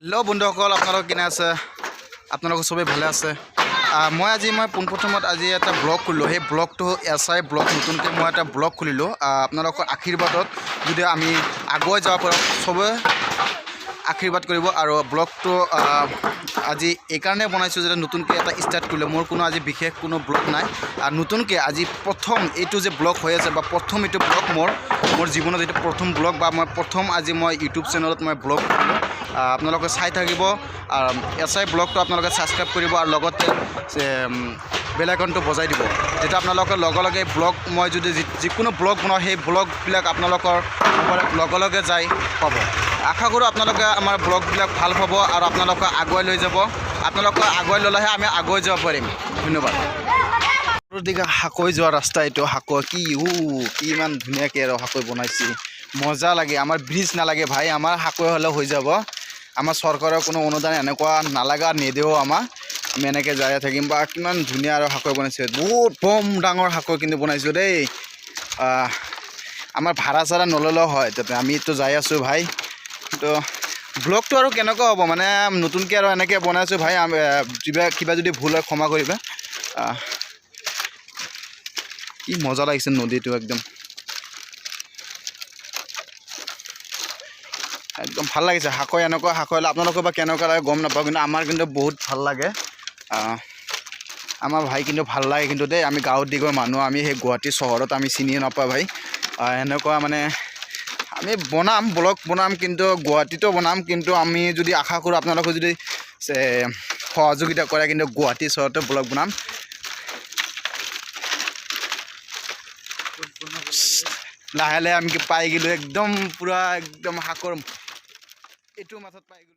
Hello' বন্ধুসকল, আপোনালোক কেনে আছে? আপোনালোক সবেই ভালে আছে? মই পোনপ্ৰথমত আজি এটা ব্লগ খুলিলোঁ। সেই ব্লগটো এছআই ব্লগ, নতুনকৈ মই এটা ব্লগ খুলিলোঁ। আপোনালোকৰ আশীৰ্বাদত যদি আমি আগুৱাই যাব পাৰোঁ, সবে আশীৰ্বাদ কৰিব। আৰু ব্লগটো আজি এইকাৰণে বনাইছোঁ যে নতুনকৈ এটা ষ্টাৰ্ট কৰিলোঁ। মোৰ কোনো আজি বিশেষ কোনো ব্লগ নাই। নতুনকৈ আজি প্ৰথম এইটো যে ব্লগ হৈ আছে, বা প্ৰথম এইটো ব্লগ মোৰ জীৱনত এইটো প্ৰথম ব্লগ, বা আজি মই ইউটিউব চেনেলত মই ব্লগ কৰিলোঁ। আপোনালোকে চাই থাকিব। এছআই ব্লগটো আপোনালোকে ছাবস্ক্ৰাইব কৰিব, আৰু লগতে বেল আইকনটো বজাই দিব, যেতিয়া আপোনালোকে লগে ব্লগ, মই যদি যিকোনো ব্লগ বনাওঁ সেই ব্লগবিলাক আপোনালোকৰ লগে যাই পাব। আশা কৰোঁ আপোনালোকে আমাৰ ব্লগবিলাক ভাল পাব আৰু আপোনালোকে আগুৱাই লৈ যাব। আপোনালোকে আগুৱাই ল'লেহে আমি আগুৱাই যাব পাৰিম। ধন্যবাদ। দিঘা হাকৈ যোৱা ৰাস্তা এইটো। হাকৈ কি ইমান ধুনীয়াকৈ আৰু হাকৈ বনাইছে, মজা লাগে। আমাৰ ব্ৰিজ নালাগে ভাই, আমাৰ হাকৈ হ'লে হৈ যাব। আমাৰ চৰকাৰৰ কোনো অনুদান এনেকুৱা নালাগা, নিদিও আমাৰ। আমি এনেকৈ যাই থাকিম। বা কিমান ধুনীয়া আৰু হাকৈ বনাইছে, বহুত বম ডাঙৰ হাকৈ কিন্তু বনাইছোঁ দেই। আমাৰ ভাড়া চাড়া নল'লেও হয়, তাতে আমিতো যাই আছোঁ ভাই। তো ব্লগটো আৰু কেনেকুৱা হ'ব, মানে নতুনকৈ আৰু এনেকৈ বনাইছোঁ ভাই। কিবা যদি ভুল হয় ক্ষমা কৰিবা। কি মজা লাগিছে নদীটো, একদম ভাল লাগিছে। হাকৈ এনেকুৱা হাকৈ হ'লে আপোনালোকৰ বা কেনেকুৱা লাগে গম নাপাওঁ, কিন্তু আমাৰ কিন্তু বহুত ভাল লাগে। আমাৰ ভাই কিন্তু ভাল লাগে কিন্তু দেই। আমি গাঁৱত দিগৰ মানুহ, আমি সেই গুৱাহাটী চহৰত আমি চিনি নাপাওঁ ভাই। এনেকুৱা মানে আমি ব্লগ বনাম, কিন্তু গুৱাহাটীতো বনাম। কিন্তু আমি যদি আশা কৰোঁ আপোনালোকে যদি সহযোগিতা কৰে, কিন্তু গুৱাহাটী চহৰতে ব্লগ বনাম। লাহে লাহে আমি পাই গ'লোঁ একদম, পূৰা একদম হাকৰ এইটো মাথাত পাই গ'লোঁ।